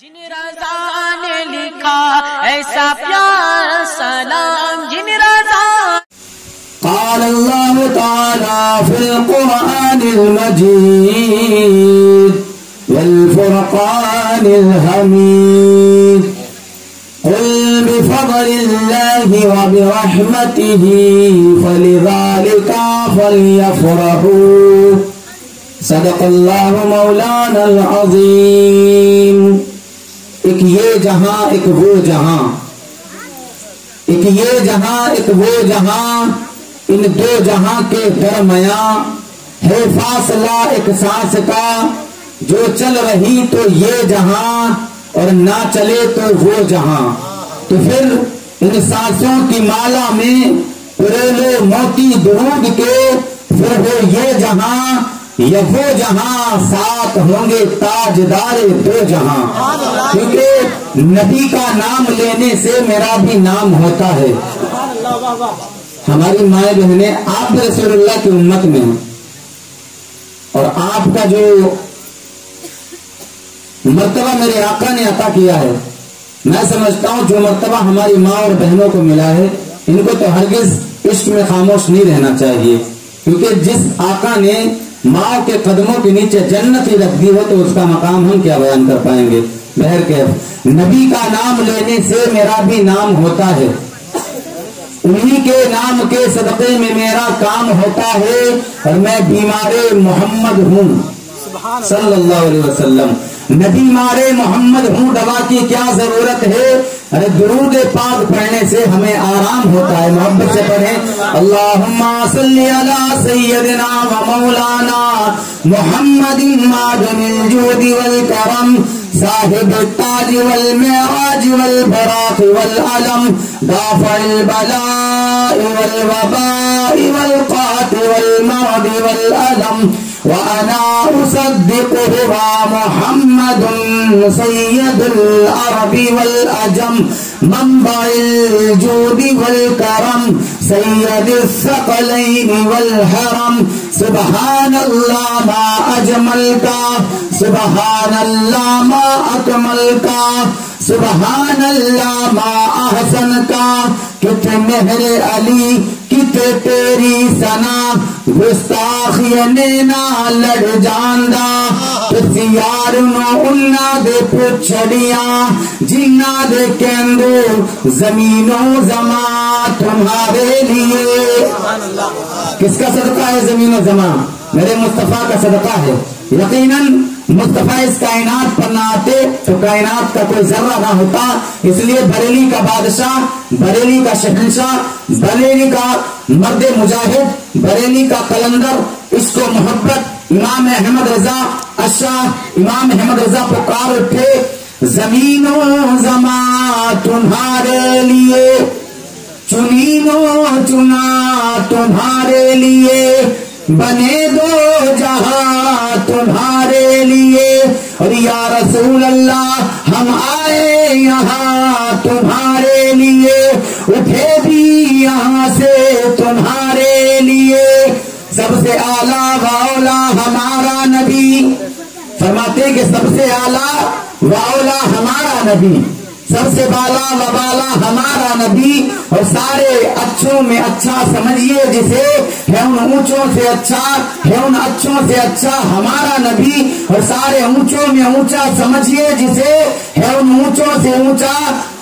جن رضا نے لکھا ایسا پیارا سلام جن رضا. قال الله تعالى في القرآن المجيد والفرقان الحميد قل بفضل الله وبرحمته فلذلك فليفرحوا صدق الله مولانا العظيم. ایک یہ جہاں ایک وہ جہاں، ایک یہ جہاں ایک وہ جہاں، ان دو جہاں کے درمیان ہے فاصلہ ایک سانس کا. جو چل رہی تو یہ جہاں اور نہ چلے تو وہ جہاں. تو پھر ان سانسوں کی مالا میں پریلے موتی درود کے پھر ہو یہ جہاں یا وہ جہاں، ساتھ ہوں گے تاجدار دو جہاں. کیونکہ نبی کا نام لینے سے میرا بھی نام ہوتا ہے. ہماری مائیں بہنیں آپ بھی رسول اللہ کی امت میں ہیں، اور آپ کا جو مرتبہ میرے آقا نے عطا کیا ہے، میں سمجھتا ہوں جو مرتبہ ہماری ماں اور بہنوں کو ملا ہے، ان کو تو ہرگز عشق میں خاموش نہیں رہنا چاہیے. کیونکہ جس آقا نے ماں کے قدموں کے نیچے جنت ہی رکھ دی ہو تو اس کا مقام ہم کیا بیان کر پائیں گے. بہرکیف نبی کا نام لینے سے میرا بھی نام ہوتا ہے، انہی کے نام کے صدقے میں میرا کام ہوتا ہے، اور میں بیمار محمد ہوں صلی اللہ علیہ وسلم. نبی مارے محمد ہوں، دوا کی کیا ضرورت ہے؟ ارے درود پاک پڑھنے سے ہمیں آرام ہوتا ہے. محبت سے پڑھیں اللہم صلی علی سیدنا و مولانا محمد معدن الجود والکرم صاحب التاج والمعراج والبراق والعلم دافع البلاء والوباء والقات والمرض والألم وأنا أصدقه محمد سيد العرب والأجم منبع الجود والكرم سيد الثقلين والهرم. سبحان الله ما أجملك، سبحان الله ما أكملك، سبحان اللہ ما احسن کا. کت مہر علی کت تیری سنا گستاخی نینا لڑ جاندہ کسی یار نو انہ دے پچھڑیاں جنہ دے کندو زمین و زمان تمہارے لیے. کس کا صدقہ ہے زمین و زمان؟ میرے مصطفیٰ کا صدقہ ہے. یقیناً مصطفیٰ اس کائنات پر نہ آتے تو کائنات کا کوئی ذرہ نہ ہوتا. اس لیے بریلی کا بادشاہ، بریلی کا شہنشاہ، بریلی کا مرد مجاہد، بریلی کا قلندر، اس کو محبت امام احمد رضا اشاہ امام احمد رضا پکار اٹھے زمین و زمان تمہارے لیے، چنین و چنا تمہارے لیے، بنے دو جہاں تمہارے لیے. اور یا رسول اللہ ہم آئے یہاں تمہارے لیے، اٹھے بھی یہاں سے تمہارے لیے. سب سے اعلیٰ و اولا ہمارا نبی، فرماتے کہ سب سے اعلیٰ و اولا ہمارا نبی، سب سے بالا و بالا ہمارا نبی. اور سارے اچھوں میں اچھا سمجھیے جسے، ہے ان اونچوں سے اچھا، ہے ان اچھوں سے اچھا ہمارا نبی. اور سارے اونچوں میں اونچا سمجھیے جسے، ہے ان اونچوں سے اونچا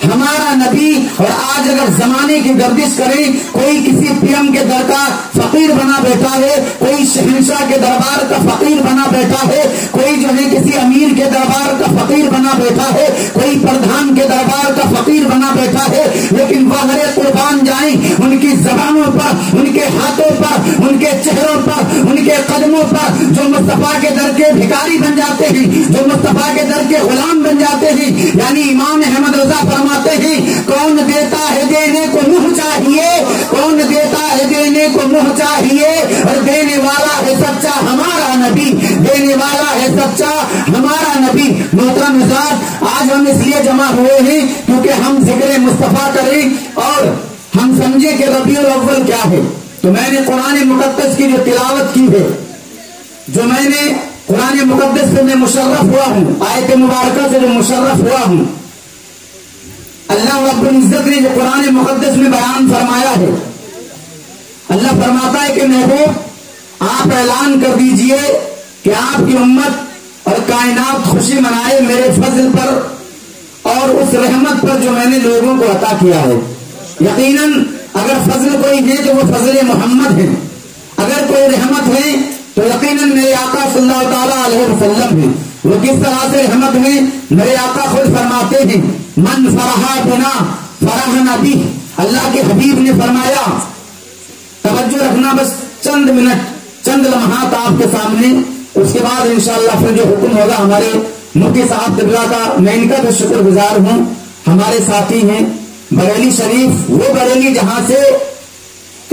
ہمارا نبی. اور آج اگر زمانے کی گردش کریں، کوئی کسی پی ایم کے در کا فقیر بنا بیٹھا ہے، کوئی شہنشاہ کے دربار کا فقیر بنا بیٹھا ہے، کوئی جو ہے کسی امیر کے دربار کا فقیر بنا بیٹھا ہے، کوئی پردھان کے دربار کا فقیر بنا بیٹھا ہے. لیکن وہ ہر قربان جائیں ان کی زبانوں پر، ان کے ہاتھوں پر، ان کے چہروں پر، ان کے قدموں پر جو مصطفیٰ کے در کے بھکاری بن جاتے ہیں، جو مصطفیٰ کے در کے غلام بن جاتے ہیں. یعنی امام احمد رضا فرماتے ہیں کون دیتا ہے دینے کو منہ چاہیے، کون دیتا ہے دینے کو منہ چاہیے، اور دینے والا ہے سچا ہمارا نبی، دینے والا ہے سچا ہمارا نبی. محترم حضرات، آج ہم اس لیے جمع ہوئے ہیں کیونکہ ہم ذکر مصطفیٰ کریں اور ہم سمجھے کہ ربیع الاول کیا ہے. تو میں نے قرآن مقدس کی جو تلاوت کی ہے، جو میں نے قرآن مقدس سے میں مشرف ہوا ہوں، آیت مبارکہ سے جو مشرف ہوا ہوں، اللہ رب العزت نے جو قرآن مقدس میں بیان فرمایا ہے، اللہ فرماتا ہے کہ محبوب آپ اعلان کر دیجئے کہ آپ کی امت اور کائنات خوشی منائے میرے فضل پر اور اس رحمت پر جو میں نے لوگوں کو عطا کیا ہے۔ یقیناً اگر فضل کوئی ہے تو وہ فضل محمد ہے، اگر کوئی رحمت ہے تو یقیناً میرے آقا صلی اللہ تعالیٰ علیہ وسلم ہے۔ وہ کس طرح سے رحمت ہے؟ میرے آقا خود فرماتے ہیں من فرحا بنا فرحنا بھی، اللہ کے حبیب نے فرمایا، توجہ رکھنا بس چند منٹ چند لمحات آپ کے سامنے، اس کے بعد انشاءاللہ پھر جو حکم ہوگا ہمارے مفتی صاحب قبلہ کا، میں ان کا بھی شکر گزار ہوں، ہمارے ساتھی ہیں بریلی شریف، وہ بریلی جہاں سے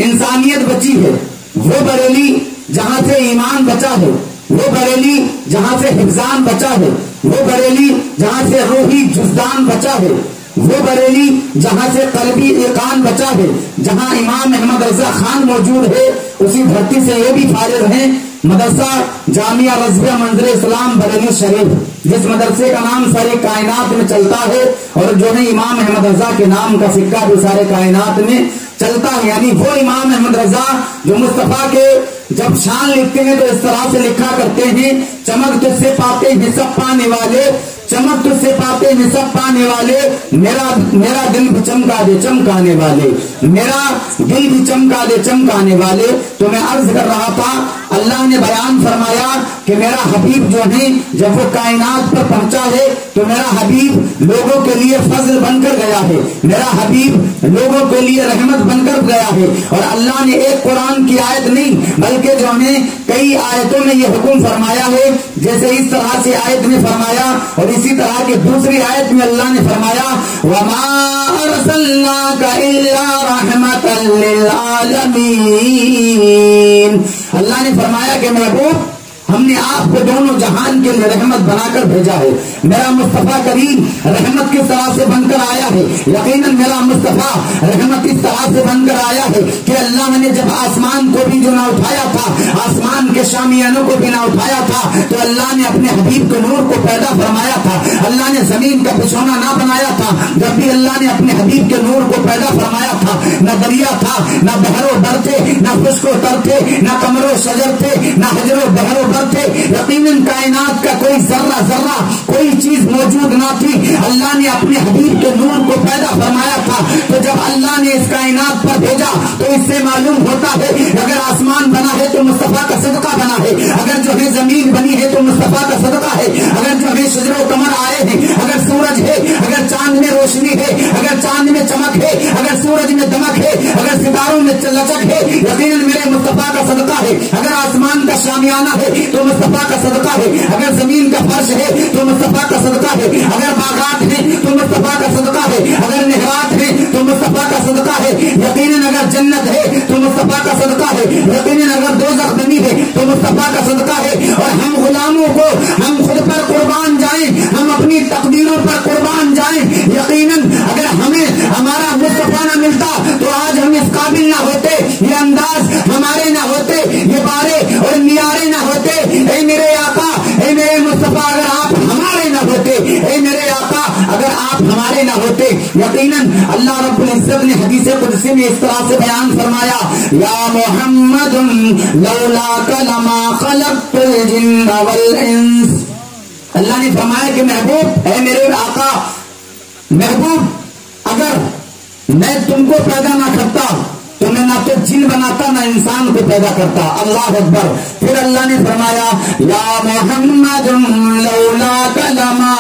انسانیت بچی ہے، وہ بریلی جہاں سے ایمان بچا ہے، وہ بریلی جہاں سے حفظان بچا ہے، وہ بریلی جہاں سے روحی جزدان بچا ہے، وہ بریلی جہاں سے قلبی ایقان بچا ہے، جہاں امام احمد رضا خان موجود ہے، اسی دھرتی سے یہ بھی فارغ ہیں مدرسہ جامعہ رضویہ منظر اسلام بریلی شریف، جس مدرسے کا نام سارے کائنات میں چلتا ہے اور جو ہے امام احمد رضا کے نام کا سکہ بھی سارے کائنات میں چلتا ہے، یعنی وہ امام احمد رضا جو مصطفیٰ کے جب شان لکھتے ہیں تو اس طرح سے لکھا کرتے ہیں، چمک تجھ سے پاتے ہیں سب پانے والے، چمک تجھ سے پاتے ہیں سب پانے والے، میرا دل بھی چمکا دے چمکانے والے، میرا دل بھی چمکا دے چمکانے والے۔ تو میں عرض کر رہا تھا اللہ نے بیان فرمایا کہ میرا حبیب جو ہے جب وہ کائنات پر پہنچا ہے تو میرا حبیب لوگوں کے لیے فضل بن کر گیا ہے، میرا حبیب لوگوں کے لیے رحمت بن کر گیا ہے، اور اللہ نے ایک قرآن کی آیت نہیں بلکہ جو ہمیں کئی آیتوں میں یہ حکم فرمایا ہے، جیسے اس طرح سے آیت میں فرمایا اور اسی طرح کی دوسری آیت میں اللہ نے فرمایا وَمَا أَرْسَلْنَاكَ إِلَّا رَحْمَةً لِّلْعَالَمِينَ۔ اللہ نے فرمایا کہ محبوب ہم نے آپ کو دونوں جہان کے لیے رحمت بنا کر بھیجا ہے۔ میرا مصطفیٰ کریم رحمت کس طرح سے بن کر آیا ہے؟ یقیناً میرا مصطفیٰ رحمت اس طرح سے بن کر آیا ہے کہ اللہ نے جب آسمان کو بھی جو نہ اٹھایا تھا، آسمان کے شامیانوں کو بھی نہ اٹھایا تھا، تو اللہ نے اپنے حبیب کے نور کو پیدا فرمایا تھا۔ اللہ نے زمین کا بچھونا نہ بنایا تھا، جب بھی اللہ نے اپنے حبیب کے نور کو پیدا فرمایا تھا، نہ دریا تھا، نہ بحر و بر تھے، نہ خشک و تر تھے، نہ قمر و شجر تھے، نہ حجر و بحر و بر تھے۔ یقیناً کائنات کا کوئی ذرہ ذرہ کوئی چیز موجود نہ تھی، اللہ نے اپنے حبیب کے نور کو پیدا فرمایا تھا۔ تو جب اللہ نے اس کائنات پر بھیجا تو اس سے معلوم ہوتا ہے اگر آسمان بنا ہے تو مصطفیٰ کا صدقہ بنا ہے، اگر جو ہے زمین بنی ہے تو مصطفیٰ کا صدقہ ہے، اگر جو ہے شجر و قمر آئے ہیں، اگر سورج ہے، اگر چاند میں روشنی ہے، اگر چاند میں چمک ہے، اگر سورج میں دمک ہے، اگر ستاروں میں لچک ہے، یقیناً میرے مصطفیٰ کا صدقہ ہے۔ اگر آسمان کا شامیانہ ہے تو مصطفیٰ کا صدقہ ہے، اگر زمین کا فرش ہے تو مصطفیٰ کا صدقہ ہے، اگر باغات ہیں تو مصطفیٰ کا صدقہ ہے، اگر نہرات ہیں تو مصطفیٰ کا صدقہ ہے، یقیناً اگر جنت ہے تو مصطفیٰ کا صدقہ ہے، یقیناً اگر دوزخ بنی ہے تو مصطفیٰ کا صدقہ ہے۔ اور ہم غلاموں کو ہم خود پر قربان جائیں، ہم اپنی تقدیروں پر قربان جائیں، یقیناً اگر ہمیں ہمارا مصطفیٰ نہ ملتا تو آج ہم اس قابل نہ ہوتے، یہ انداز ہمارے نہ ہوتے، یہ بارے اور نیارے نہ ہوتے۔ اے میرے آقا، اے میرے مصطفیٰ، اگر آپ ہمارے نہ ہوتے، اے میرے آقا اگر آپ ہمارے نہ ہوتے، یقیناً اللہ رب العزت نے حدیث قدسی میں اس طرح سے بیان فرمایا یا محمد لولاک لما خلقت الجن والانس۔ اللہ نے فرمایا کہ محبوب، اے میرے آقا محبوب، اگر میں تم کو پیدا نہ کرتا تو میں نہ تو جن بناتا نہ انسان کو پیدا کرتا۔ اللہ اکبر۔ پھر اللہ نے فرمایا یا محمد لولاک لما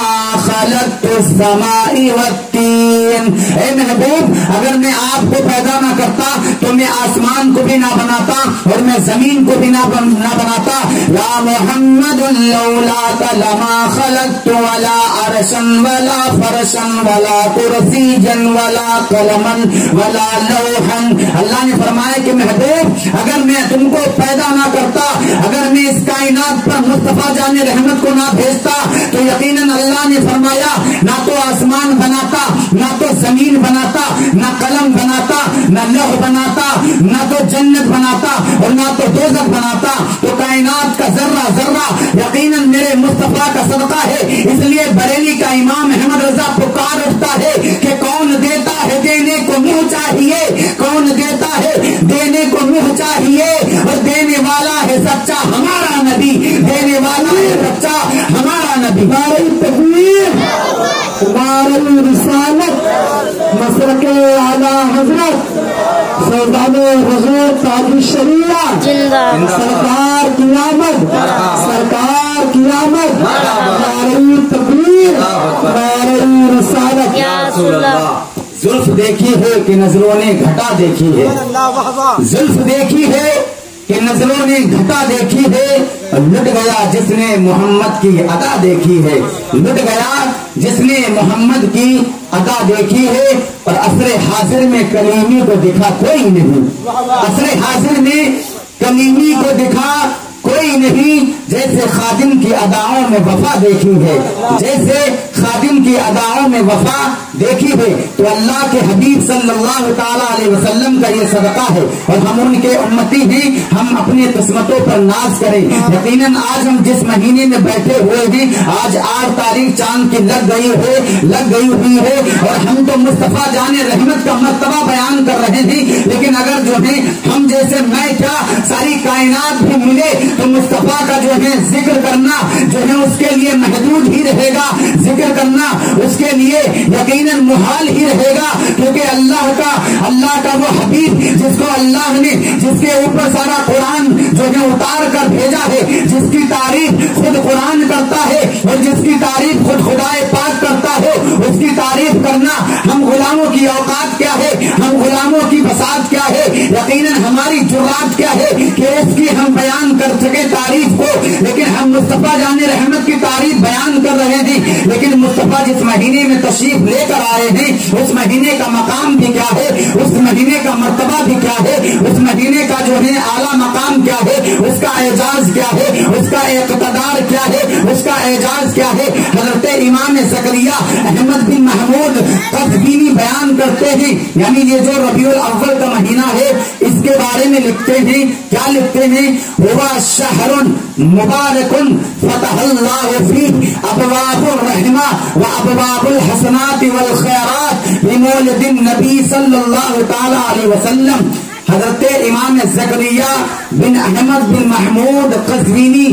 خلقت السماء والطین۔ اے محبوب، اگر میں آپ کو پیدا نہ کرتا تو میں آسمان کو بھی نہ بناتا اور میں زمین کو بھی نہ بناتا۔ یا محمد لولاک لما خلقت ولا عرشا ولا فرشا ولا کرسیا ولا قلما ولا لوحا۔ اللہ نے فرمایا کہ محبوب، اگر میں تم کو پیدا نہ کرتا، اگر میں اس کائنات پر مصطفیٰ جان رحمت کو نہ بھیجتا تو یقیناً اللہ نے فرمایا نہ تو آسمان بناتا، نہ تو زمین بناتا، نہ قلم بناتا، نہ لوح بناتا، نہ تو جنت بناتا اور نہ تو دوزخ بناتا۔ تو کائنات کا ذرہ ذرہ یقیناً میرے مصطفیٰ کا صدقہ ہے. اس لیے بریلی کا امام احمد رضا پکار اٹھتا ہے کہ کون دیتا ہے دینے کو منہ چاہیے, کون دیتا ہے دینے کو منہ چاہیے, اور دینے والا ہے سچا ہمارا نبی, دینے والا ہے سچا ہمارا نبی. نعرہ تکبیر, نعرہ رسالت, مسلک اعلی حضرت سردار حضور تاج الشریعہ سرکار کی آمد, سرکار کی آمد. نعرہ تکبیر, نعرہ رسالت. زلف دیکھی ہے کہ نظروں نے گھٹا دیکھی ہے, زلف دیکھی ہے کہ نظروں نے گھٹا دیکھی ہے. لٹ گیا جس نے محمد کی ادا دیکھی ہے, لٹ گیا جس نے محمد کی ادا دیکھی ہے. اور عصر حاضر میں کلیمی کو دکھا کوئی نہیں, عصر حاضر میں کلیمی کو دکھا کوئی نہیں. جیسے خادم کی اداؤں میں وفا دیکھی ہے, جیسے خادم کی اداؤں میں وفا دیکھی ہے. تو اللہ کے حبیب صلی اللہ تعالی علیہ وسلم کا یہ صدقہ ہے, اور ہم ان کے امتی ہیں. ہم اپنی قسمتوں پر ناز کریں. یقیناً آج ہم جس مہینے میں بیٹھے ہوئے ہیں, آج 8 تاریخ چاند کی لگ گئی ہوئی ہے, اور ہم تو مصطفیٰ جان رحمت کا مرتبہ بیان کر رہے ہیں. لیکن اگر جو ہے ہم جیسے میں کیا ساری کائنات بھی ملے تو مصطفیٰ کا جو ہے ذکر کرنا جو ہے اس کے لیے محدود ہی رہے گا, ذکر کرنا اس کے لیے یقیناً محال ہی رہے گا. کیونکہ اللہ کا وہ حبیب جس کو اللہ نے, جس کے اوپر سارا قرآن جو ہے اتار کر بھیجا ہے, جس کی تعریف خود قرآن کرتا ہے اور جس کی تعریف خود خدائے پاک کرتا ہے, اس کی تعریف کرنا ہم غلاموں کی اوقات کیا ہے, ہم غلاموں کی بساط کیا ہے, یقیناً ہماری جرات کیا ہے کہ اس کی ہم بیان کر سکے تعریف کو. لیکن ہم مصطفیٰ جان رحمت کی تعریف بیان کر رہے ہیں. لیکن مصطفیٰ جس مہینے میں تشریف لے کر آئے ہیں, اس مہینے کا مقام بھی کیا ہے, اس مہینے کا مرتبہ بھی کیا ہے, اس مہینے کا جو ہے اعلیٰ مقام کیا ہے, اس کا اعزاز کیا ہے, اس کا اقتدار کیا ہے, اس کا اعزاز کیا ہے. حضرت امام زکریا احمد بن محمود قزوینی بیان کرتے ہیں, یعنی یہ جو ربیع الاول کا مہینہ ہے اس کے بارے میں لکھتے ہیں. کیا لکھتے ہیں؟ ہوا شہر مبارک فتح اللہ فیہ ابواب الرحمہ و ابواب الحسنات والخیرات بمولد النبی صلی اللہ تعالی علیہ وسلم. حضرت امام زکریا بن احمد بن محمود قزوینی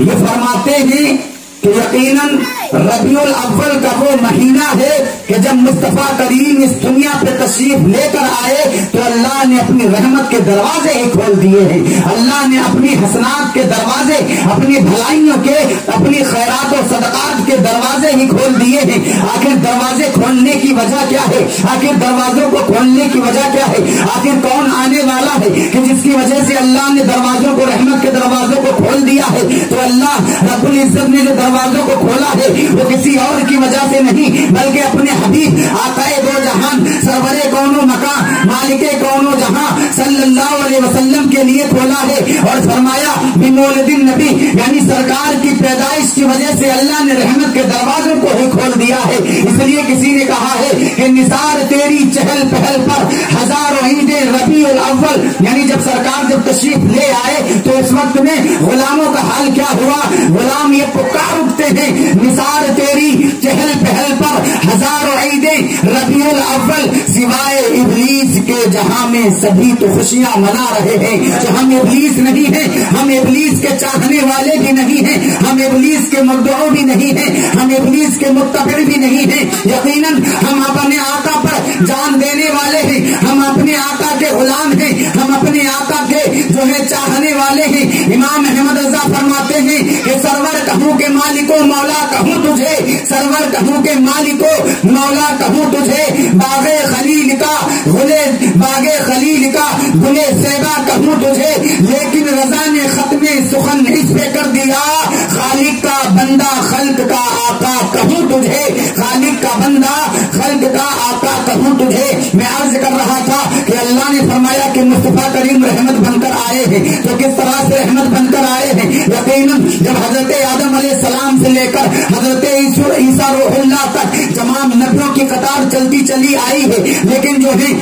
یہ فرماتے ہیں کہ یقیناً ربیع الاول کا وہ مہینہ ہے کہ جب مصطفیٰ کریم اس دنیا پہ تشریف لے کر آئے تو اللہ نے اپنی رحمت کے دروازے ہی کھول دیے ہیں, اللہ نے اپنی حسنات کے دروازے, اپنی بھلائیوں کے, اپنی خیرات و صدقات کے دروازے ہی کھول دیے ہیں. آخر دروازے کھولنے کی وجہ کیا ہے, آخر دروازوں کو کھولنے کی وجہ کیا ہے, آخر کون آنے والا ہے کہ جس کی وجہ سے اللہ نے دروازوں کو, رحمت کے دروازوں کو کھول دیا ہے. تو اللہ رب العزت نے جو دروازوں کو کھولا ہے وہ کسی اور کی وجہ سے نہیں بلکہ اپنے حبیب آقائے دو جہان سرور کون و مکان مالک کون و جہاں صلی اللہ علیہ وسلم کے لیے کھولا ہے. اور فرمایا بمولد النبی, یعنی سرکار کی پیدائش کی وجہ سے اللہ نے رحمت کے دروازوں کو ہی کھول دیا ہے. اس لیے کسی نے کہا ہے کہ نثار تیری چہل پہل پر ہزاروں عید ربیع الاول, یعنی جب سرکار جب تشریف لے آئے تو اس وقت میں غلاموں کا حال کیا ہوا. غلام یہ پکار اٹھتے ہیں نثار تیری چہل پہل پر ہزاروں عید ربیع الاول, سوائے ابلیس کے جہاں میں سبھی تو خوشیاں منا رہے ہیں. جو ہم ابلیس نہیں ہیں, ہم ابلیس کے چاہنے والے بھی نہیں ہیں, ہم ابلیس کے مدعو بھی نہیں ہیں, ہم ابلیس کے متبع بھی نہیں ہیں. یقیناً ہم اپنے آقا پر جان دینے والے ہیں, ہم اپنے آقا کے غلام ہیں, ہم اپنے آقا کے جو ہے چاہنے والے ہیں. امام احمد رضا فرماتے ہیں کہ سرور کہوں کے مالکو مولا کہوں تجھے, سرور کہوں کے مالکو مولا کہوں تجھے, باغ خلیل کا گلے سیبا کہوں تجھے, لیکن رضا نے ختم سخن اس پہ کر دیا, خالق کا بندہ خلق کا آقا کہوں تجھے, خالق کا بندہ خلق کا آقا کہوں تجھے. میں عرض کر رہا تھا کہ اللہ نے فرمایا کہ مصطفیٰ کریم رحمت بن کر آئے ہیں, تو کس طرح سے رحمت بن کر آئے ہیں. یقیناً جب حضرت آدم علیہ السلام سے لے کر حضرت عیسیٰ روح اللہ تک تمام نبیوں کی قطار چلتی چلی آئی ہے, لیکن جو ہے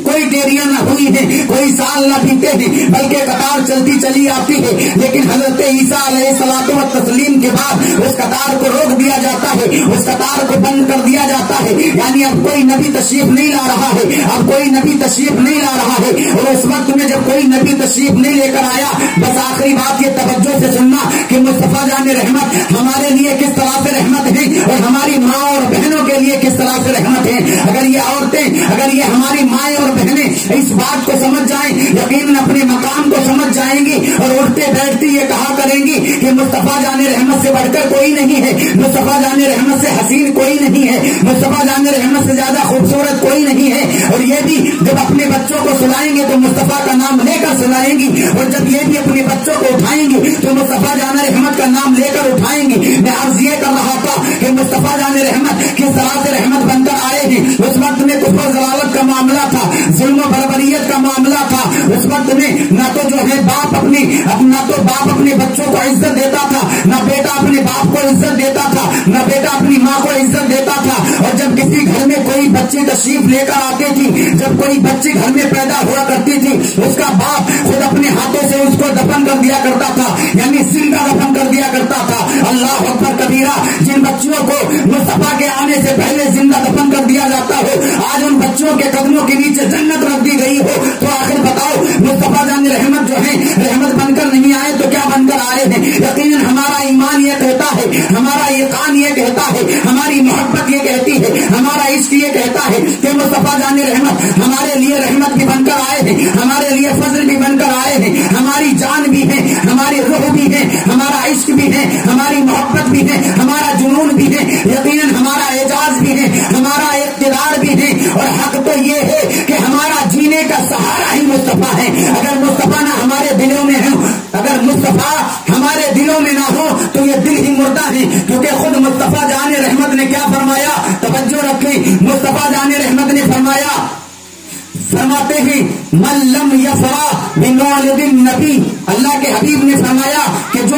کوئی دیریاں نہ ہوئی ہیں، کوئی سال نہ بیتے ہیں، بلکہ قطار چلتی چلی آتی ہے، لیکن حضرت عیسیٰ علیہ الصلوۃ والتسلیم کے بعد اس قطار کو روک دیا جاتا ہے، اس قطار کو بند کر دیا جاتا ہے، یعنی اب کوئی نبی تشریف نہیں لا رہا ہے، اب کوئی نبی تشریف نہیں لا رہا ہے۔ اور اس وقت میں جب کوئی نبی تشریف نہیں لے کر آیا، بس آخری بات یہ توجہ سے سننا کہ مصطفیٰ جان رحمت ہمارے لیے کس طرح سے رحمت ہے اور ہماری ماں اور بہنوں کے لیے کس طرح سے رحمت ہے۔ اگر یہ عورتیں، اگر یہ ہماری مائیں اور بہنیں اس بات کو سمجھ جائیں، یقیناً اپنے مقام کو سمجھ جائیں گی اور اٹھتے بیٹھتی یہ کہا کریں گی کہ مصطفیٰ جان رحمت سے بڑھ کر کوئی نہیں ہے، مصطفیٰ جان رحمت سے حسین کوئی نہیں ہے، مصطفیٰ جان رحمت سے زیادہ خوبصورت کوئی نہیں ہے۔ اور یہ بھی جب اپنے بچوں کو سلائیں گے تو مصطفیٰ کا نام لے کر سلائیں گی، اور جب یہ بھی اپنے بچوں کو اٹھائیں گی تو مصطفیٰ جان رحمت کا نام لے کر اٹھائیں گی۔ میں عرض یہ کر رہا تھا کہ مصطفیٰ جان رحمت کس طرح سے رحمت بن کر آئے ہیں۔ اس وقت میں کفر و ضلالت کا معاملہ تھا، ظلم و بربریت کا معاملہ تھا، اس وقت میں نہ تو جو ہے باپ اپنے بچوں کو عزت دیتا تھا، نہ بیٹا اپنے باپ کو عزت دیتا تھا، نہ بیٹا اپنی ماں کو عزت دیتا تھا۔ اور جب کسی گھر میں کوئی بچی تشریف لے کر آتی تھی، جب کوئی بچی گھر میں پیدا ہوا کرتی تھی، اس کا باپ خود اپنے ہاتھوں سے اس کو دفن کر دیا کرتا تھا، یعنی زندہ دفن کر دیا کرتا تھا۔ اللہ اکبر کبیرہ، جن بچوں کو مصطفیٰ کے آنے سے پہلے زندہ دفن کر دیا جاتا ہو، آج ان بچوں کے قدموں کے نیچے جنت رکھ دی گئی ہو، تو آخر بتاؤ مصطفیٰ جان رحمت جو ہے رحمت بن کر نہیں آئے تو کیا بن کر آئے ہیں؟ یقیناً ہمارا ایمان یہ کہتا ہے، ہمارا یقین یہ کہتا ہے، ہماری محبت یہ کہتی ہے، ہمارا عشق یہ کہتا ہے کہ مصطفیٰ جان رحمت ہمارے لیے رحمت بھی بن کر آئے ہیں، ہمارے لیے فضل بھی بن کر آئے ہیں، ہماری جان بھی ہے، ہماری روح بھی ہے، ہمارا عشق بھی ہے، ہماری محبت بھی ہے، ہمارا جنون بھی ہے، یقیناً ہمارا اعجاز بھی ہے، ہمارا اقتدار بھی ہے۔ اور حق تو یہ ہے کہ ہمارا جینے کا سہارا ہی مصطفیٰ ہے۔ اگر مصطفیٰ نہ ہمارے دلوں میں ہو، اگر مصطفیٰ ہمارے دلوں میں نہ ہو تو یہ دل ہی مردہ ہے، کیونکہ خود مصطفیٰ جان رحمت نے کیا فرمایا؟ توجہ رکھیں، مصطفیٰ جان رحمت نے فرماتے ہیں من لم یفرح بمولد النبی، اللہ کے حبیب نے فرمایا کہ جو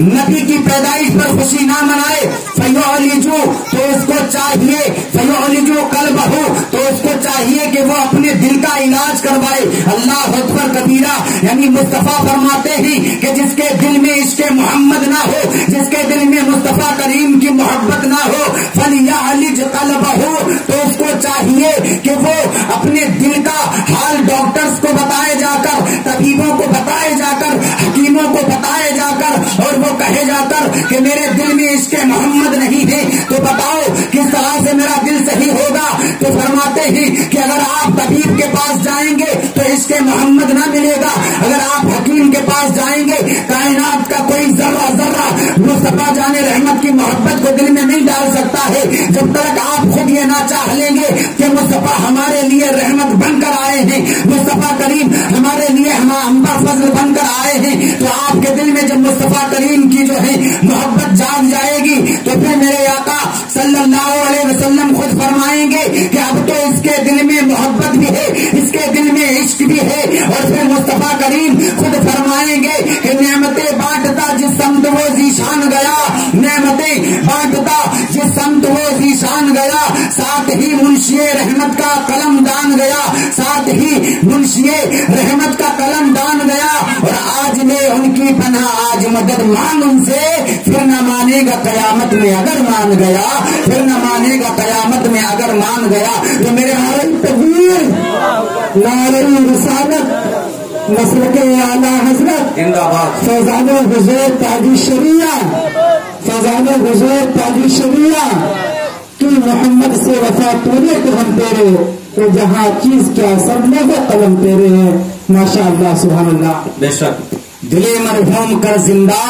نبی کی پیدائش پر خوشی نہ منائے فیعلجو، تو اس کو چاہیے، فیعلجو قلبہ، تو اس کو چاہیے کہ وہ اپنے دل کا علاج کروائے۔ اللہ اکبر کبیرہ، یعنی مصطفیٰ فرماتے ہیں کہ جس کے دل میں عشق محمد نہ ہو، جس کے دل میں مصطفیٰ کریم کی محبت نہ ہو، فلیعلج قلبہ، تو اس کو چاہیے کہ وہ اپنے دل کا حال ڈاکٹرز کو بتائے جا کر، طبیبوں کو بتائے جا کر، حکیموں کو بتائے جا کر، اور وہ کہے جا کر کہ میرے دل میں عشق محمد نہیں ہے، تو بتاؤ کس طرح سے میرا دل صحیح ہوگا؟ تو فرماتے ہیں کہ اگر آپ طبیب کے پاس جائیں گے تو عشق محمد نہ ملے گا، اگر آپ حکیم کے پاس جائیں گے کائنات کا کوئی ذرہ ذرہ مصطفیٰ جان رحمت کی محبت کو دل میں نہیں ڈال سکتا ہے، جب تک آپ خود یہ نہ چاہ لیں گے کہ مصطفیٰ ہمارے لیے رحمت بن کر آئے ہیں، مصطفیٰ کریم ہمارے لیے ہم پر فضل بن کر آئے ہیں، تو آپ کے دل میں جب مصطفیٰ کریم کی جو ہے محبت جاگ جائے گی تو پھر میرے آقا صلی اللہ علیہ وسلم خود فرمائیں گے کہ اب تو اس کے دل میں محبت بھی ہے، اس کے دل میں عشق بھی ہے، اور پھر مصطفیٰ کریم خود فرمائیں گے کہ نعمتیں بانٹتا جس سمت وہ ذیشان گیا، نعمتیں بانٹتا جس سمت وہ ذیشان گیا، ساتھ ہی منشی رحمت کا قلم دان گیا، ساتھ ہی منشی رحمت کا قلم دان گیا، اور آج لے ان کی پناہ، آج مدد مانگ ان سے، پھر نہ مانے گا قیامت میں اگر مان گیا، پھر نہ مانے گا قیامت میں اگر مان گیا۔ تو میرے نعرہ تکبیر، نعرہ رسالت، مسلک اعلیٰ حضرت فیضان حضور تاجی شریعہ، فیضان حضور تاجی شریعہ کی محمد سے وفا تونے تو ہم تیرے، تو جہاں چیز کیا سب میں قلم تیرے ہیں، ماشاء اللہ سبحان اللہ۔ بے شک دلے مرحوم کر زندہ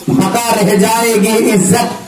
بقا رہ جائے گی عزت،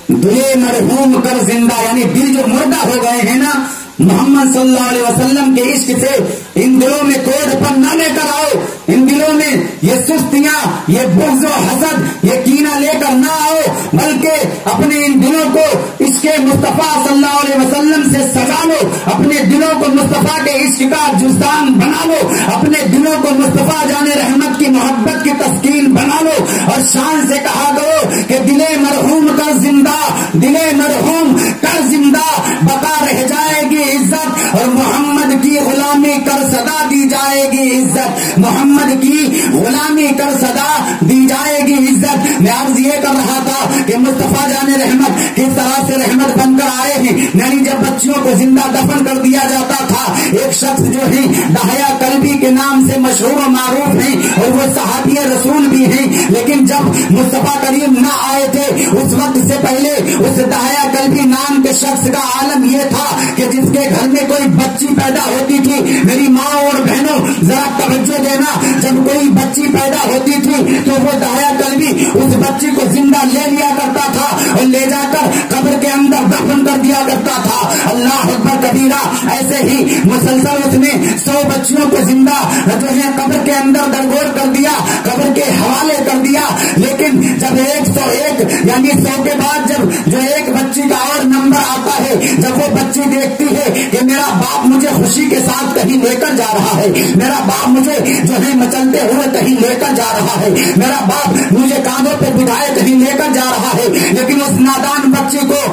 دلے مرحوم کر زندہ، یعنی دل جو مردہ ہو گئے ہیں نا محمد صلی اللہ علیہ وسلم کے عشق سے، ان دلوں میں کوڑ پر نہ لے کر آؤ، ان دلوں میں یہ سستیاں، یہ بغض و حسد، یہ کینہ لے کر نہ آؤ، بلکہ اپنے ان دلوں کو عشق مصطفیٰ صلی اللہ علیہ وسلم سے سجا لو، اپنے دلوں کو مصطفیٰ کے عشق کا جزدان بنا لو، اپنے دلوں کو مصطفیٰ جان رحمت کی محبت کی تسکین بنا لو، اور شان سے کہا کرو کہ دلے مرحوم کر زندہ، دلے مرحوم کر زندہ، بقا رہ جائے گی عزت، اور محمد کی کی غلامی کر صدا دی جائے گی عزت، محمد کی غلامی کر صدا دی جائے گی عزت۔ میں عرض یہ کر رہا تھا کہ مصطفیٰ جان رحمت کس طرح سے رحمت بن کر آئے ہیں، یعنی جب بچیوں کو زندہ دفن کر دیا جاتا تھا، ایک شخص جو ہے دہیا کلبی کے نام سے مشہور و معروف ہیں اور وہ صحابی رسول بھی ہیں، لیکن جب مصطفیٰ کریم نہ آئے تھے اس وقت سے پہلے اس دہیا کلبی نام کے شخص کا عالم یہ تھا کہ جس کے گھر میں کوئی بچی پیدا ہوتی تھی، میری ماں اور بہنوں ذرا توجہ دینا، جب کوئی بچی پیدا ہوتی تھی تو وہ دہیا کلبی اس بچی کو زندہ لے لیا کرتا تھا اور لے جا کر قبر کے اندر دفن کر دیا کرتا تھا۔ اللہ اکبر کبیرہ، ایسے ہی مسلسل اس نے 100 بچیوں کو زندہ جو ہے قبر کے اندر درگور کر دیا، قبر کے حوالے کر دیا، لیکن جب 101 یعنی 100 کے بعد جب جو ایک بچی کا اور نمبر آتا ہے، جب وہ بچی دیکھتی ہے کہ میرا باپ مجھے خوشی کے ساتھ کہیں لے کر جا رہا ہے، میرا باپ مجھے جو ہے مچلتے ہوئے کہیں لے کر جا رہا ہے، میرا باپ مجھے کاندھوں پہ بٹھائے کہیں لے کر جا رہا ہے، لیکن اس نادان بچی کو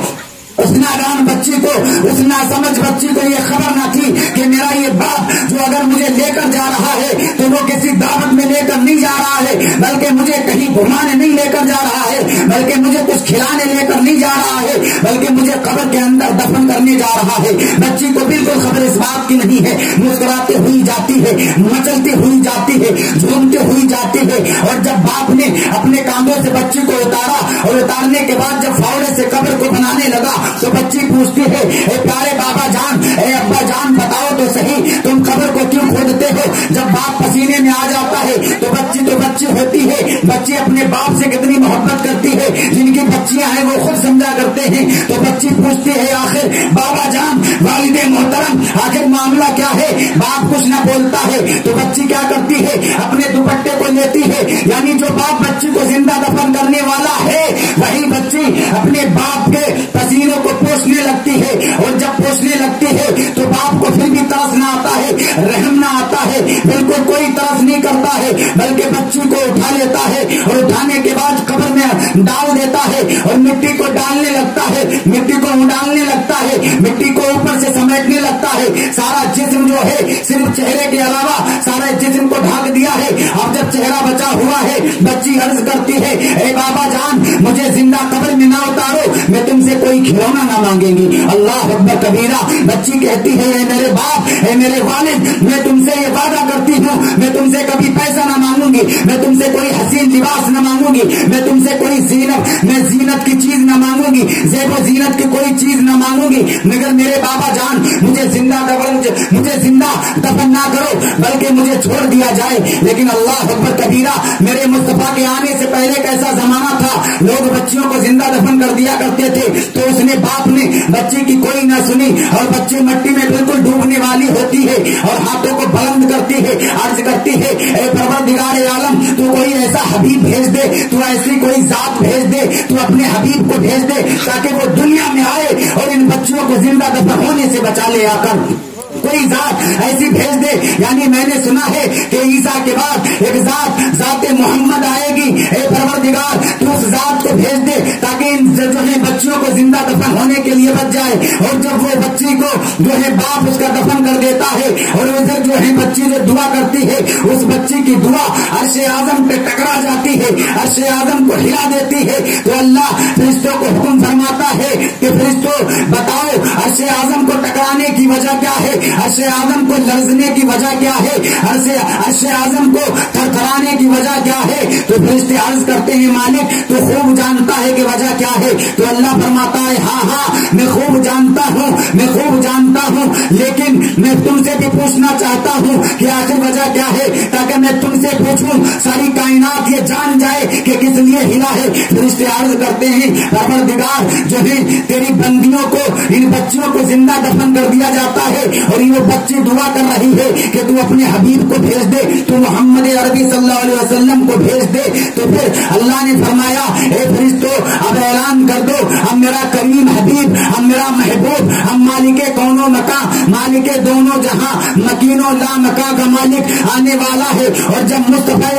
اس ناسمجھ بچی کو یہ خبر نہ تھی کہ میرا یہ باپ جو اگر مجھے لے کر جا رہا ہے تو وہ کسی دعوت میں لے کر نہیں جا رہا ہے، بلکہ مجھے کہیں گھمانے نہیں لے کر جا رہا ہے، بلکہ مجھے کچھ کھلانے لے کر نہیں جا رہا ہے، بلکہ مجھے قبر کے اندر دفن کرنے جا رہا ہے۔ بچی کو بالکل خبر اس بات کی نہیں ہے، مسکراتے ہوئی جاتی ہے، مچلتی ہوئی جاتی ہے، جھومتے ہوئی جاتی ہے، اور جب باپ نے اپنے کاندھوں سے بچی کو اتارا اور اتارنے کے بعد جب فاوڑے سے قبر کو بنانے لگا تو بچی پوچھتی ہے، اے پیارے بابا جان، اے ابا جان، بتاؤ تو صحیح تم قبر کو کیوں کھودتے ہو؟ جب باپ پسینے میں آ جاتا ہے تو بچی ہوتی ہے، بچی اپنے باپ سے کتنی محبت کرتی ہے، جن کی بچیاں ہیں وہ خود سمجھا کرتے ہیں، تو بچی پوچھتی ہے آخر بابا جان، والد محترم، آخر معاملہ کیا ہے؟ باپ کچھ نہ بولتا ہے تو بچی کیا کرتی ہے، اپنے دوپٹے کو لیتی ہے، یعنی جو باپ بچی کو زندہ دفن کرنے والا ہے وہی بچی اپنے باپ کے پسینے کو پوچھنے لگتی ہے، اور جب پوچھنے لگتی ہے تو باپ کو پھر بھی ترس نہ آتا ہے، رحم نہ آتا ہے، بالکل کوئی ترس نہیں کرتا ہے، بلکہ بچی کو اٹھا لیتا ہے اور اٹھانے کے بعد قبر میں ڈال دیتا ہے اور مٹی کو ڈالنے لگتا ہے، مٹی کو ڈالنے لگتا ہے، مٹی کو اوپر سے سمیٹنے لگتا ہے، سارا جسم جو ہے صرف چہرے کے علاوہ سارے جسم کو ڈھانک دیا ہے۔ اب جب چہرہ بچا ہوا ہے بچی عرض کرتی ہے، اے بابا جان، مجھے زندہ قبر میں نہ اتارو، میں تم سے کوئی کھلونا نہ مانگیں گی۔ اللہ اکبر کبیرہ، بچی کہتی ہے، اے میرے باپ، اے میرے والد، میں تم سے یہ وعدہ کرتی ہوں میں تم سے کبھی پیسہ نہ مانگوں گی، میں تم سے کوئی حسین لباس نہ مانگوں گی، میں تم سے کوئی زینت کی چیز نہ مانگوں گی، زیب و زینت کی کوئی چیز نہ مانگوں گی، مگر میرے بابا جان مجھے زندہ دفن نہ کرو بلکہ مجھے چھوڑ دیا جائے۔ لیکن اللہ اکبر کبیرہ، میرے مصطفیٰ کے آنے سے پہلے کیسا زمانہ تھا، لوگ بچیوں کو زندہ دفن کر دیا کرتے تھے، تو اس نے باپ نے بچی کی کوئی نہ سنی اور بچی مٹی میں بالکل ڈوبنے والی ہوتی ہے اور ہاتھوں کو بلند کرتی ہے، عرض کرتی ہے، اے پروردگار عالم، تو کوئی ایسا حبیب بھیج دے، تو ایسی کوئی ذات بھیج دے، تو اپنے حبیب کو بھیج دے تاکہ وہ دنیا میں آئے اور ان بچیوں کو زندہ دفن ہونے سے بچا لے آ کر کوئی ذات ایسی بھیج دے۔ یعنی میں نے سنا ہے کہ عیسیٰ کے بعد ایک ذات محمد آئے گی، اے پروردگار تو اس ذات کو بھیج دے تاکہ ان جو ہے بچیوں کو زندہ دفن ہونے کے لیے بچ جائے۔ اور جب وہ بچی کو جو ہے باپ اس کا دفن کر دیتا ہے اور ادھر جو ہے بچی جو دعا کرتی ہے، اس بچی کی دعا عرش اعظم پہ ٹکرا جاتی ہے، عرش اعظم کو ہلا دیتی ہے، تو اللہ فرشتوں کو حکم فرماتا ہے کہ فرشتوں بتاؤ عرش اعظم کو ٹکرانے کی وجہ کیا ہے، عرش اعظم کو لرزنے کی وجہ کیا ہے، عرش اعظم کو تھرتھرانے کی وجہ کیا ہے؟ تو فرشتے عرض کرتے ہیں مالک تو خوب جانتا ہے کہ وجہ کیا ہے؟ تو اللہ فرماتا ہے ہاں میں خوب جانتا ہوں، لیکن میں تم سے بھی پوچھنا چاہتا ہوں کہ آخر وجہ کیا ہے، تاکہ میں تم سے پوچھوں، ساری کائنات یہ جان جائے کہ کس لیے ہلا ہے۔ فرشتے عرض کرتے ہیں پروردگار جو ہے تیری بندیوں کو، ان بچیوں کو زندہ دفن کر دیا جاتا ہے اور یہ بچی دعا کر رہی ہے کہ تو اپنے حبیب کو بھیج دے، تو محمد عربی صلی اللہ علیہ وسلم کو بھیج دے۔ تو پھر اللہ نے فرمایا، اے فرشتوں اب اعلان کر دو، اب میرا کریم حبیب، اب میرا محبوب، اب مالک کون و مکان، مالک دونوں جہاں، مکین و لا مکان کا مالک آنے والا ہے۔ اور جب مصطفیٰ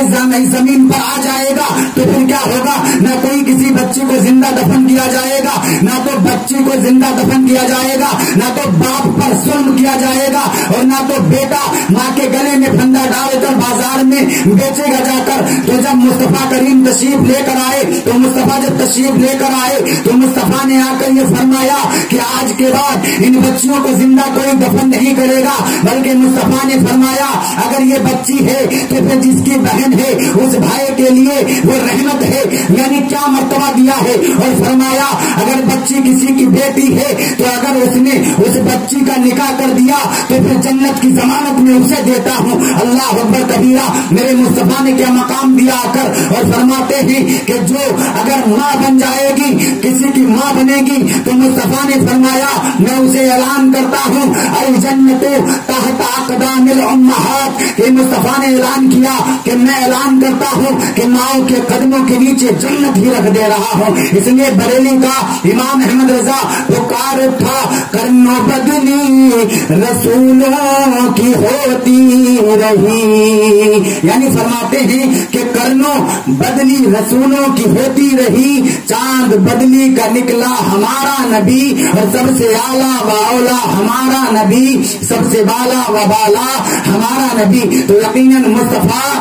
زمین پر آ جائے گا تو پھر کیا ہوگا؟ نہ کوئی کسی بچی کو زندہ دفن کیا جائے گا، نہ تو بچی کو زندہ دفن کیا جائے گا، نہ تو باپ پر ظلم حرام کیا جائے گا، اور نہ تو بیٹا ماں کے گلے میں پھندا ڈال کر بازار میں بیچے گا جا کر۔ تو جب مصطفیٰ کریم تشریف لے کر آئے، تو مصطفیٰ جب تشریف لے کر آئے تو مصطفیٰ نے آ کر یہ فرمایا کہ آج کے بعد ان بچیوں کو زندہ کوئی دفن نہیں کرے گا، بلکہ مصطفیٰ نے فرمایا اگر یہ بچی ہے تو پھر جس کی بہن ہے اس بھائی کے لیے وہ رحمت ہے، یعنی کیا مرتبہ دیا ہے۔ اور فرمایا اگر بچی کسی کی بیٹی ہے تو اگر اس نے اس بچی کا نکاح کر دیا تو پھر جنت کی ضمانت میں اسے دیتا ہوں۔ اللہ اکبر کبیرہ، میرے مصطفیٰ نے کیا مقام دیا آ کر، اور فرماتے ہیں کہ جو اگر ماں بن جائے گی، کسی کی ماں بنے گی، تو مصطفیٰ نے فرمایا میں اسے اعلان کرتا ہوں الجنت تحت اقدام الامہات، کہ مصطفیٰ نے اعلان کیا کہ میں اعلان کرتا ہوں کہ ماؤں کے قدموں کے نیچے جنت ہی رکھ دے رہا ہوں۔ اس لیے بریلی کا امام احمد رضا پکار اٹھا کرنو بدلی رسولوں کی ہوتی رہی، یعنی فرماتے ہیں کہ کرنو بدلی رسولوں کی ہوتی رہی، چاند بدلی کا نکلا ہمارا نبی، اور سب سے اعلیٰ و اولا ہمارا نبی، سب سے بالا و بالا ہمارا نبی۔ تو یقیناً مصطفیٰ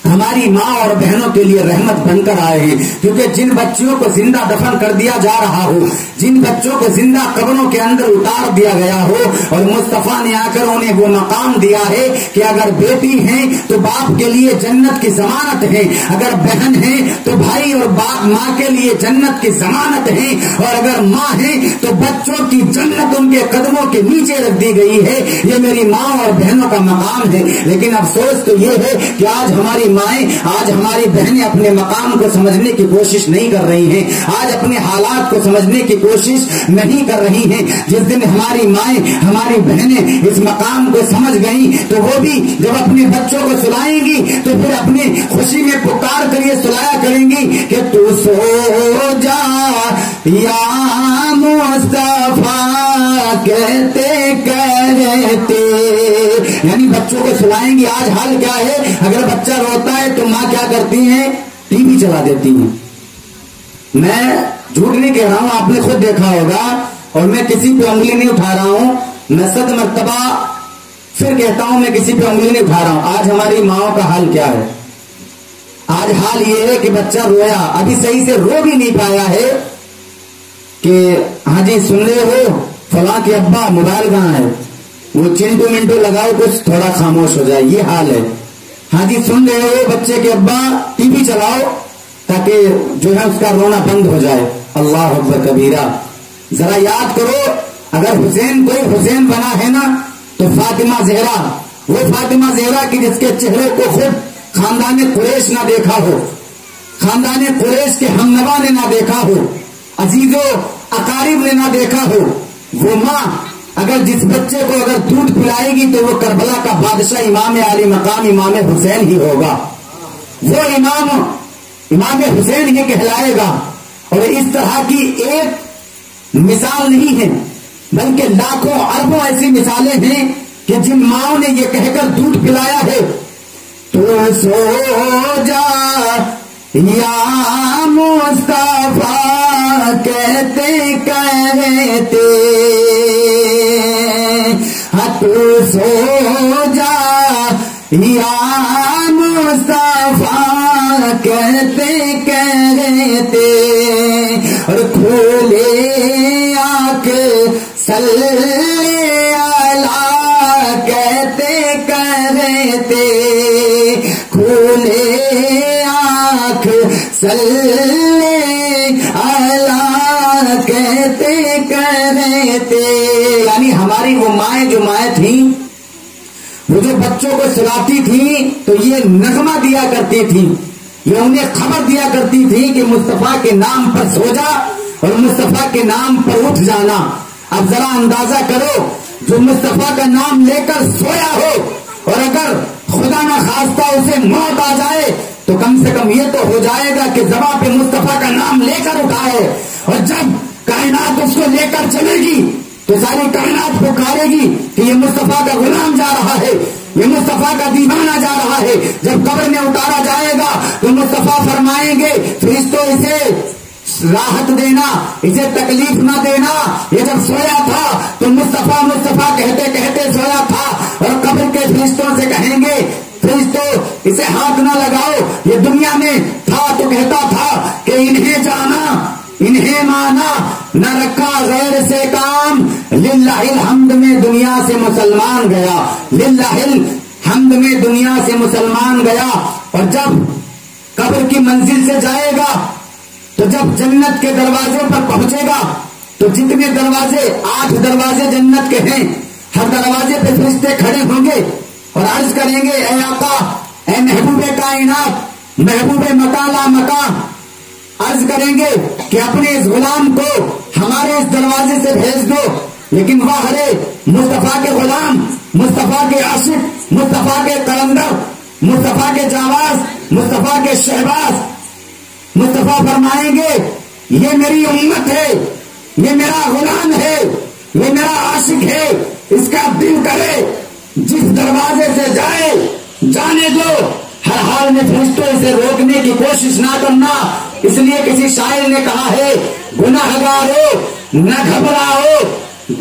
ہماری ماں اور بہنوں کے لیے رحمت بن کر آئے ہیں، کیونکہ جن بچیوں کو زندہ دفن کر دیا جا رہا ہو، جن بچوں کو زندہ قبروں کے اندر اتار دیا گیا ہو، اور مصطفیٰ نے آ کر انہیں وہ مقام دیا ہے کہ اگر بیٹی ہیں تو باپ کے لیے جنت کی ضمانت ہے، اگر بہن ہے تو بھائی اور باپ ماں کے لیے جنت کی ضمانت ہے، اور اگر ماں ہے تو بچوں کی جنت ان کے قدموں کے نیچے رکھ دی گئی ہے۔ یہ میری ماں اور بہنوں کا مقام ہے، لیکن افسوس تو یہ ہے کہ آج ہماری مائیں، آج ہماری بہنیں اپنے مقام کو سمجھنے کی کوشش نہیں کر رہی ہیں، آج اپنے حالات کو سمجھنے کی کوشش نہیں کر رہی ہیں۔ جس دن ہماری مائیں، ہماری بہنیں اس مقام کو سمجھ گئیں تو وہ بھی جب اپنے بچوں کو سلائیں گی تو پھر اپنی خوشی میں پکار کر یہ سلایا کریں گی کہ تو سو جا یا مصطفیٰ کہتے کہتے، یعنی بچوں کو سلائیں گی۔ آج حال کیا ہے، اگر بچہ روتا ہے تو ماں کیا کرتی ہیں، ٹی وی چلا دیتی ہیں۔ میں جھوٹ نہیں کہہ رہا ہوں، آپ نے خود دیکھا ہوگا، اور میں کسی پہ انگلی نہیں اٹھا رہا ہوں، میں 100 مرتبہ پھر کہتا ہوں میں کسی پہ انگلی نہیں اٹھا رہا ہوں۔ آج ہماری ماؤں کا حال کیا ہے، آج حال یہ ہے کہ بچہ رویا، ابھی صحیح سے رو بھی نہیں پایا ہے کہ ہاں جی سن رہے ہو فلاں کے ابا موبائل کہاں ہے، وہ چنٹو منٹو لگاؤ کچھ تھوڑا خاموش ہو جائے، یہ حال ہے۔ ہاں جی سن رہے ہو بچے کے ابا ٹی وی چلاؤ تاکہ جو ہے اس کا رونا بند ہو جائے۔ اللہ اکبر کبیرہ، ذرا یاد کرو اگر حسین کوئی حسین بنا ہے نا تو فاطمہ زہرا، وہ فاطمہ زہرا کی جس کے چہرے کو خود خاندان قریش نہ دیکھا ہو، خاندان قریش کے ہمنوا نے نہ دیکھا ہو، عزیزوں اقارب نے نہ دیکھا ہو، وہ ماں اگر جس بچے کو اگر دودھ پلائے گی تو وہ کربلا کا بادشاہ امام علی مقام امام حسین ہی ہوگا، وہ امام حسین ہی کہلائے گا۔ اور اس طرح کی ایک مثال نہیں ہے بلکہ لاکھوں اربوں ایسی مثالیں ہیں کہ جن ماؤں نے یہ کہہ کر دودھ پلایا ہے تو سو جا یا مصطفیٰ کہتے کہتے، تو سو جا یا مصطفیٰ کہتے کہتے، اور کھولے آنکھ صلی اللہ کہتے کہتے، کھولے آنکھ صلی اللہ کہتے کہتے، یعنی ہماری وہ مائیں جو مائیں تھیں وہ جو بچوں کو سلاتی تھیں تو یہ نغمہ دیا کرتی تھی، یہ انہیں خبر دیا کرتی تھی کہ مصطفیٰ کے نام پر سو جا اور مصطفیٰ کے نام پر اٹھ جانا۔ اب ذرا اندازہ کرو جو مصطفیٰ کا نام لے کر سویا ہو اور اگر خدا نہ خواستہ اسے موت آ جائے تو کم سے کم یہ تو ہو جائے گا کہ زباں پہ مصطفیٰ کا نام لے کر اٹھائے، اور جب کائنات اس کو لے کر چلے گی تو ساری کائنات پکارے گی کہ یہ مصطفیٰ کا غلام جا رہا ہے، یہ مصطفیٰ کا دیوانہ جا رہا ہے۔ جب قبر میں اتارا جائے گا تو مصطفیٰ فرمائیں گے فرشتوں اسے راحت دینا، اسے تکلیف نہ دینا، یہ جب سویا تھا تو مصطفیٰ مصطفیٰ کہتے الحمد میں دنیا سے مسلمان گیا، للہ الحمد میں دنیا سے مسلمان گیا. اور جب قبر کی منزل سے جائے گا تو جب جنت کے دروازے پر پہنچے گا تو جتنے دروازے 8 دروازے جنت کے ہیں، ہر دروازے پہ فرشتے کھڑے ہوں گے اور عرض کریں گے اے آقا، اے محبوب کائنات، محبوب مکان لا مکان، عرض کریں گے کہ اپنے اس غلام کو ہمارے اس دروازے سے بھیج دو. لیکن وہ ہرے مصطفیٰ کے غلام، مصطفیٰ کے عاشق، مصطفیٰ کے قلندر، مصطفیٰ کے جاواز، مصطفیٰ کے شہباز، مصطفیٰ فرمائیں گے یہ میری امت ہے، یہ میرا غلام ہے، یہ میرا عاشق ہے، اس کا دل کرے جس دروازے سے جائے جانے دو. ہر حال میں فرشتوں سے روکنے کی کوشش نہ کرنا. اس لیے کسی شاعر نے کہا ہے گناہگارو نہ گھبراؤ،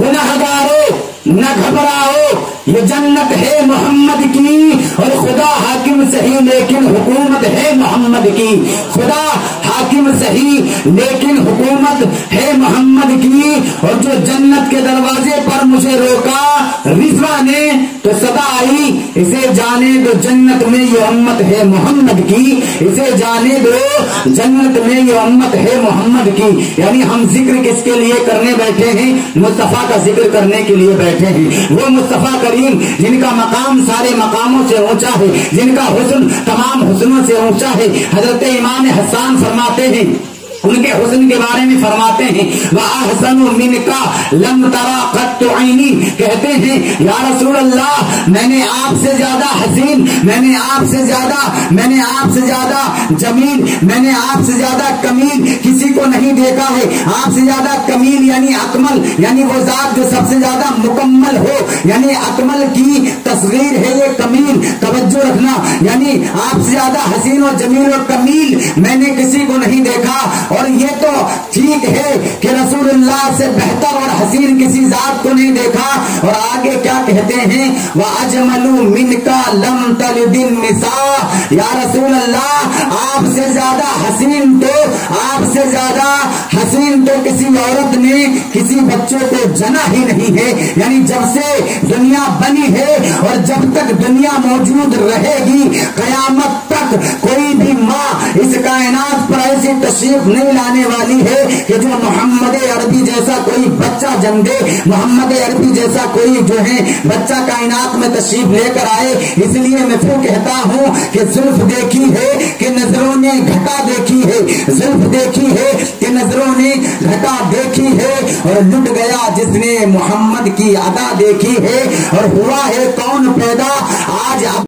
گناہگارو نہ گھبراؤ، یہ جنت ہے محمد کی اور خدا حاکم صحیح لیکن حکومت ہے محمد کی. خدا حاکم صحیح لیکن حکومت ہے محمد کی. اور جو جنت کے دروازے پر مجھے روکا رضوا نے تو صدا آئی اسے جانے دو جنت میں یہ امت ہے محمد کی، اسے جانے دو جنت میں یہ امت ہے محمد کی. یعنی ہم ذکر کس کے لیے کرنے بیٹھے ہیں؟ مصطفیٰ کا ذکر کرنے کے لیے بیٹھے ہیں. وہ مصطفیٰ کریم جن کا مقام سارے مقاموں سے اونچا ہے، جن کا حسن تمام حسنوں سے اونچا ہے. حضرت امام حسان فرماتے ہیں، ان کے حسن کے بارے میں فرماتے ہیں وَأَحْسَنُ مِنْكَ لَمْ تَرَ قَطُّ عَيْنِي، کہتے ہیں یا رسول اللہ میں نے آپ سے زیادہ حسین، میں نے آپ سے زیادہ جمیل، میں نے آپ سے زیادہ کمیل کسی کو نہیں دیکھا ہے. آپ سے زیادہ کمیل یعنی اکمل، یعنی وہ ذات جو سب سے زیادہ مکمل ہو، یعنی اکمل کی تصغیر ہے یہ کمیل. توجہ رکھنا، یعنی آپ سے زیادہ حسین و جمیل اور کمیل میں نے کسی کو نہیں دیکھا. اور یہ تو ٹھیک ہے کہ رسول اللہ سے بہتر اور حسین کسی ذات کو نہیں دیکھا. اور آگے کیا کہتے ہیں وَأَجْمَلُ مِنْكَ لَمْ تَلِدِ النِّسَاء، یا رسول اللہ آپ سے زیادہ حسین تو کسی عورت نے کسی بچے کو جنا ہی نہیں ہے. یعنی جب سے دنیا بنی ہے اور جب تک دنیا موجود رہے گی قیامت تک کوئی بھی ماں اس کائنات پر ایسی تشریف نہیں لانے والی ہے کہ جو محمد عربی جیسا کوئی بچہ جن دے، محمد عربی جیسا کوئی جو ہے بچہ کائنات میں تشریف لے کر آئے. اس لیے میں پھر کہتا ہوں کہ زلف دیکھی ہے کہ نظروں نے گھٹا دیکھی ہے، زلف دیکھی ہے کہ نظروں نے گھٹا دیکھی ہے. اور لٹ گیا جس نے محمد کی ادا دیکھی ہے. اور ہوا ہے کون پیدا